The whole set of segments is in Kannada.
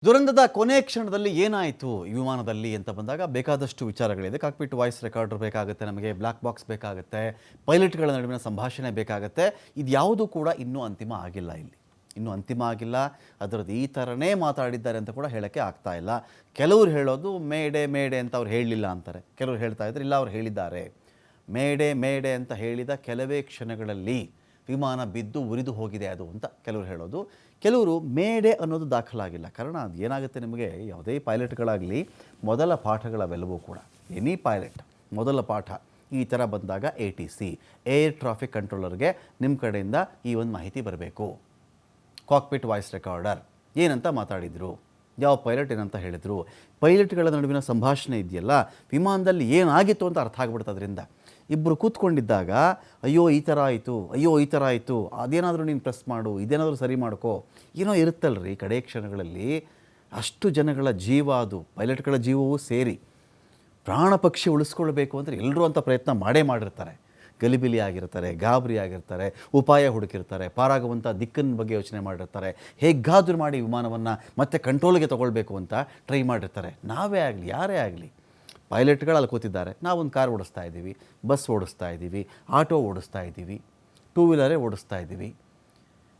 ದುರಂತದ ಕೊನೆ ಕ್ಷಣದಲ್ಲಿ ಏನಾಯಿತು ಈ ವಿಮಾನದಲ್ಲಿ ಅಂತ ಬಂದಾಗ ಬೇಕಾದಷ್ಟು ವಿಚಾರಗಳಿದೆ. ಕಾಕ್ಪಿಟ್ ವಾಯ್ಸ್ ರೆಕಾರ್ಡರ್ ಬೇಕಾಗುತ್ತೆ, ನಮಗೆ ಬ್ಲ್ಯಾಕ್ ಬಾಕ್ಸ್ ಬೇಕಾಗುತ್ತೆ, ಪೈಲಟ್ಗಳ ನಡುವಿನ ಸಂಭಾಷಣೆ ಬೇಕಾಗುತ್ತೆ. ಇದ್ಯಾವುದೂ ಕೂಡ ಇನ್ನೂ ಅಂತಿಮ ಆಗಿಲ್ಲ. ಇನ್ನೂ ಅಂತಿಮ ಆಗಿಲ್ಲ. ಅದರದ್ದು ಈ ಥರನೇ ಮಾತಾಡಿದ್ದಾರೆ ಅಂತ ಕೂಡ ಹೇಳೋಕ್ಕೆ ಆಗ್ತಾ ಇಲ್ಲ. ಕೆಲವರು ಹೇಳೋದು ಮೇಡೆ ಮೇಡೆ ಅಂತ ಅವ್ರು ಹೇಳಲಿಲ್ಲ ಅಂತಾರೆ. ಕೆಲವರು ಹೇಳ್ತಾ ಇದ್ದಾರೆ ಇಲ್ಲ ಅವ್ರು ಹೇಳಿದ್ದಾರೆ. ಮೇಡೆ ಮೇಡೆ ಅಂತ ಹೇಳಿದ ಕೆಲವೇ ಕ್ಷಣಗಳಲ್ಲಿ ವಿಮಾನ ಬಿದ್ದು ಉರಿದು ಹೋಗಿದೆ ಅದು ಅಂತ ಕೆಲವರು ಹೇಳೋದು. ಕೆಲವರು ಮೇಡೆ ಅನ್ನೋದು ದಾಖಲಾಗಿಲ್ಲ. ಕಾರಣ ಅದು ಏನಾಗುತ್ತೆ, ನಿಮಗೆ ಯಾವುದೇ ಪೈಲಟ್ಗಳಾಗಲಿ ಮೊದಲ ಪಾಠಗಳವೆಲ್ಲವೂ ಕೂಡ ಎನಿ ಪೈಲಟ್ ಮೊದಲ ಪಾಠ ಈ ಥರ ಬಂದಾಗ ATC ಏರ್ ಟ್ರಾಫಿಕ್ ಕಂಟ್ರೋಲರ್ಗೆ ನಿಮ್ಮ ಕಡೆಯಿಂದ ಈ ಒಂದು ಮಾಹಿತಿ ಬರಬೇಕು. ಕಾಕ್ಪಿಟ್ ವಾಯ್ಸ್ ರೆಕಾರ್ಡರ್ ಏನಂತ ಮಾತಾಡಿದರು, ಯಾವ ಪೈಲಟ್ ಏನಂತ ಹೇಳಿದರು, ಪೈಲಟ್ಗಳ ನಡುವಿನ ಸಂಭಾಷಣೆ ಇದೆಯಲ್ಲ, ವಿಮಾನದಲ್ಲಿ ಏನಾಗಿತ್ತು ಅಂತ ಅರ್ಥ ಆಗಿಬಿಡ್ತು. ಅದರಿಂದ ಇಬ್ಬರು ಕೂತ್ಕೊಂಡಿದ್ದಾಗ ಅಯ್ಯೋ ಈ ಥರ ಆಯಿತು, ಅಯ್ಯೋ ಈ ಥರ ಆಯಿತು, ಅದೇನಾದರೂ ನೀನು ಪ್ರೆಸ್ ಮಾಡು, ಇದೇನಾದರೂ ಸರಿ ಮಾಡ್ಕೋ, ಏನೋ ಇರುತ್ತಲ್ರಿ ಕಡೆ ಕ್ಷಣಗಳಲ್ಲಿ. ಅಷ್ಟು ಜನಗಳ ಜೀವ, ಅದು ಪೈಲಟ್ಗಳ ಜೀವವೂ ಸೇರಿ ಪ್ರಾಣ ಪಕ್ಷಿ ಉಳಿಸ್ಕೊಳ್ಬೇಕು ಅಂದರೆ ಎಲ್ಲರೂ ಅಂತ ಪ್ರಯತ್ನ ಮಾಡಿರ್ತಾರೆ. ಗಲಿಬಿಲಿ ಆಗಿರ್ತಾರೆ, ಗಾಬರಿ ಆಗಿರ್ತಾರೆ, ಉಪಾಯ ಹುಡುಕಿರ್ತಾರೆ, ಪಾರಾಗುವಂಥ ದಿಕ್ಕನ್ನ ಬಗ್ಗೆ ಯೋಚನೆ ಮಾಡಿರ್ತಾರೆ, ಹೇಗಾದರೂ ಮಾಡಿ ವಿಮಾನವನ್ನು ಮತ್ತೆ ಕಂಟ್ರೋಲ್ಗೆ ತೊಗೊಳ್ಬೇಕು ಅಂತ ಟ್ರೈ ಮಾಡಿರ್ತಾರೆ. ನಾವೇ ಆಗಲಿ ಯಾರೇ ಆಗಲಿ, ಪೈಲಟ್ಗಳು ಅಲ್ಲಿ ಕೂತಿದ್ದಾರೆ, ನಾವೊಂದು ಕಾರ್ ಓಡಿಸ್ತಾ ಇದ್ದೀವಿ, ಬಸ್ ಓಡಿಸ್ತಾ ಇದ್ದೀವಿ, ಆಟೋ ಓಡಿಸ್ತಾ ಇದ್ದೀವಿ, ಟೂ ವೀಲರೇ ಓಡಿಸ್ತಾ ಇದ್ದೀವಿ.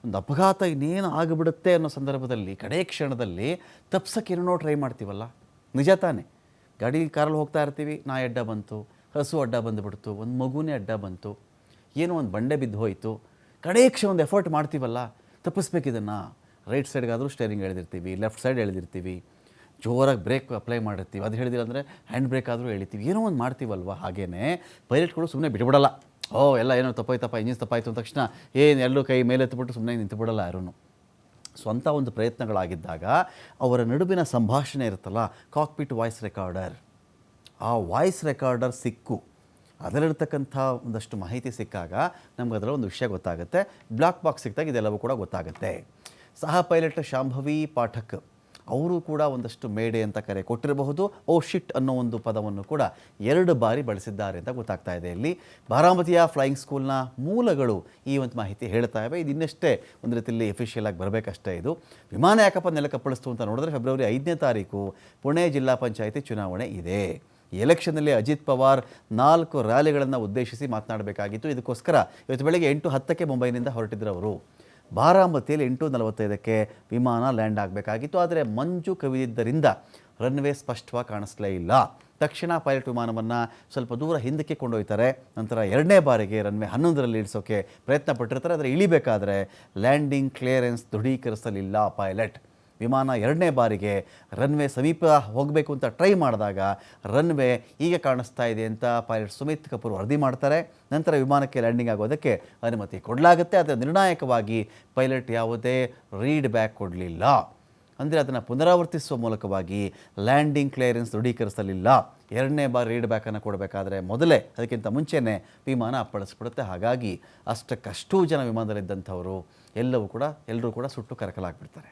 ಒಂದು ಅಪಘಾತ ಇನ್ನೇನು ಆಗಿಬಿಡುತ್ತೆ ಅನ್ನೋ ಸಂದರ್ಭದಲ್ಲಿ ಕಡೆ ಕ್ಷಣದಲ್ಲಿ ತಪ್ಸೋಕ್ಕೆ ಏನೇನೋ ಟ್ರೈ ಮಾಡ್ತೀವಲ್ಲ, ನಿಜ ತಾನೇ? ಗಾಡಿ ಕಾರಲ್ಲಿ ಹೋಗ್ತಾ ಇರ್ತೀವಿ, ನಾಯಿ ಅಡ್ಡ ಬಂತು, ಹಸು ಅಡ್ಡ ಬಂದುಬಿಡ್ತು, ಒಂದು ಮಗುನೇ ಅಡ್ಡ ಬಂತು, ಏನೋ ಒಂದು ಬಂಡೆ ಬಿದ್ದು ಹೋಯಿತು, ಕಡೆ ಕ್ಷಣ ಒಂದು ಎಫರ್ಟ್ ಮಾಡ್ತೀವಲ್ಲ ತಪ್ಪಿಸ್ಬೇಕು ಇದನ್ನು. ರೈಟ್ ಸೈಡ್ಗಾದರೂ ಸ್ಟೇರಿಂಗ್ ಎಳೆದಿರ್ತೀವಿ, ಲೆಫ್ಟ್ ಸೈಡ್ ಎಳೆದಿರ್ತೀವಿ, ಜೋರಾಗಿ ಬ್ರೇಕ್ ಅಪ್ಲೈ ಮಾಡಿರ್ತೀವಿ, ಅದು ಹೇಳಿದಿಲ್ಲ ಅಂದರೆ ಹ್ಯಾಂಡ್ ಬ್ರೇಕ್ ಆದರೂ ಎಳಿತೀವಿ, ಏನೋ ಒಂದು ಮಾಡ್ತೀವಲ್ವ. ಹಾಗೇ ಪೈಲಟ್ಗಳು ಸುಮ್ಮನೆ ಬಿಟ್ಬಿಡಲ್ಲ. ಎಲ್ಲ ಏನೋ ತಪ್ಪಾಯ್ತಪ್ಪ, ಇಂಜಿನ್ ತಪ್ಪಾಯಿತು ಅಂದ ತಕ್ಷಣ ಎಲ್ಲರೂ ಕೈ ಮೇಲೆ ಎತ್ತಿಬಿಟ್ಟು ಸುಮ್ಮನೆ ನಿಂತುಬಿಡಲ್ಲ ಯಾರೂ. ಸ್ವಂತ ಒಂದು ಪ್ರಯತ್ನಗಳಾಗಿದ್ದಾಗ ಅವರ ನಡುವಿನ ಸಂಭಾಷಣೆ ಇರುತ್ತಲ್ಲ, ಕಾಕ್ಪಿಟ್ ವಾಯ್ಸ್ ರೆಕಾರ್ಡರ್, ಆ ವಾಯ್ಸ್ ರೆಕಾರ್ಡರ್ ಸಿಕ್ಕು ಅದರಲ್ಲಿರ್ತಕ್ಕಂಥ ಒಂದಷ್ಟು ಮಾಹಿತಿ ಸಿಕ್ಕಾಗ ನಮ್ಗೆ ಅದರ ಒಂದು ವಿಷಯ ಗೊತ್ತಾಗುತ್ತೆ. ಬ್ಲ್ಯಾಕ್ ಬಾಕ್ಸ್ ಸಿಕ್ಕಿದಾಗ ಇದೆಲ್ಲವೂ ಕೂಡ ಗೊತ್ತಾಗುತ್ತೆ. ಸಹ ಪೈಲಟ್ ಶಾಂಭವಿ ಪಾಠಕ್ ಅವರು ಕೂಡ ಒಂದಷ್ಟು ಮೇಡೆ ಅಂತ ಕರೆ ಕೊಟ್ಟಿರಬಹುದು. ಓ ಶಿಟ್ ಅನ್ನೋ ಒಂದು ಪದವನ್ನು ಕೂಡ 2 ಬಾರಿ ಬಳಸಿದ್ದಾರೆ ಅಂತ ಗೊತ್ತಾಗ್ತಾ ಇದೆ. ಇಲ್ಲಿ ಬಾರಾಮತಿಯ ಫ್ಲೈಯಿಂಗ್ ಸ್ಕೂಲ್ನ ಮೂಲಗಳು ಈ ಒಂದು ಮಾಹಿತಿ ಹೇಳ್ತಾ ಇವೆ. ಇದು ಇನ್ನಷ್ಟೇ ಒಂದು ರೀತಿಯಲ್ಲಿ ಅಫಿಷಿಯಲ್ ಆಗಿ ಬರಬೇಕಷ್ಟೇ. ಇದು ವಿಮಾನ ಯಾಕಪ್ಪ ನೆಲಕ್ಕಪ್ಪಳಿಸ್ತು ಅಂತ ನೋಡಿದ್ರೆ ಫೆಬ್ರವರಿ 5ನೇ ತಾರೀಕು ಪುಣೆ ಜಿಲ್ಲಾ ಪಂಚಾಯಿತಿ ಚುನಾವಣೆ ಇದೆ. ಈ ಎಲೆಕ್ಷನ್ನಲ್ಲಿ ಅಜಿತ್ ಪವಾರ್ 4 ರ್ಯಾಲಿಗಳನ್ನು ಉದ್ದೇಶಿಸಿ ಮಾತನಾಡಬೇಕಾಗಿತ್ತು. ಇದಕ್ಕೋಸ್ಕರ ಇವತ್ತು ಬೆಳಗ್ಗೆ 8:10ಕ್ಕೆ ಮುಂಬೈನಿಂದ ಹೊರಟಿದ್ರು ಅವರು. ಬಾರಾಮತಿಯಲ್ಲಿ 8:45ಕ್ಕೆ ವಿಮಾನ ಲ್ಯಾಂಡ್ ಆಗಬೇಕಾಗಿತ್ತು. ಆದರೆ ಮಂಜು ಕವಿದಿದ್ದರಿಂದ ರನ್ವೇ ಸ್ಪಷ್ಟವಾಗಿ ಕಾಣಿಸ್ಲೇ ಇಲ್ಲ. ತಕ್ಷಣ ಪೈಲಟ್ ವಿಮಾನವನ್ನು ಸ್ವಲ್ಪ ದೂರ ಹಿಂದಕ್ಕೆ ಕೊಂಡೊಯ್ತಾರೆ. ನಂತರ 2ನೇ ಬಾರಿಗೆ ರನ್ವೇ 11ರಲ್ಲಿ ಇಳಿಸೋಕ್ಕೆ ಪ್ರಯತ್ನ ಪಟ್ಟಿರ್ತಾರೆ. ಆದರೆ ಇಳಿಬೇಕಾದ್ರೆ ಲ್ಯಾಂಡಿಂಗ್ ಕ್ಲಿಯರೆನ್ಸ್ ದೃಢೀಕರಿಸಲಿಲ್ಲ ಪೈಲಟ್. ವಿಮಾನ 2ನೇ ಬಾರಿಗೆ ರನ್ವೇ ಸಮೀಪ ಹೋಗಬೇಕು ಅಂತ ಟ್ರೈ ಮಾಡಿದಾಗ ರನ್ವೇ ಹೀಗೆ ಕಾಣಿಸ್ತಾ ಇದೆ ಅಂತ ಪೈಲಟ್ ಸುಮಿತ್ ಕಪೂರ್ ವರದಿ ಮಾಡ್ತಾರೆ. ನಂತರ ವಿಮಾನಕ್ಕೆ ಲ್ಯಾಂಡಿಂಗ್ ಆಗೋದಕ್ಕೆ ಅನುಮತಿ ಕೊಡಲಾಗುತ್ತೆ. ಆದರೆ ನಿರ್ಣಾಯಕವಾಗಿ ಪೈಲಟ್ ಯಾವುದೇ ರೀಡ್ ಬ್ಯಾಕ್ ಕೊಡಲಿಲ್ಲ. ಅಂದರೆ ಅದನ್ನು ಪುನರಾವರ್ತಿಸುವ ಮೂಲಕವಾಗಿ ಲ್ಯಾಂಡಿಂಗ್ ಕ್ಲಿಯರೆನ್ಸ್ ದೃಢೀಕರಿಸಲಿಲ್ಲ. 2ನೇ ಬಾರಿ ರೀಡ್ ಬ್ಯಾಕನ್ನು ಕೊಡಬೇಕಾದ್ರೆ ಮೊದಲೇ ಅದಕ್ಕಿಂತ ಮುಂಚೆನೇ ವಿಮಾನ ಅಪ್ಪಳಿಸ್ಬಿಡುತ್ತೆ. ಹಾಗಾಗಿ ಅಷ್ಟಕ್ಕಷ್ಟು ಜನ ವಿಮಾನದಲ್ಲಿದ್ದಂಥವರು ಎಲ್ಲರೂ ಕೂಡ ಸುಟ್ಟು ಕರಕಲಾಗ್ಬಿಡ್ತಾರೆ.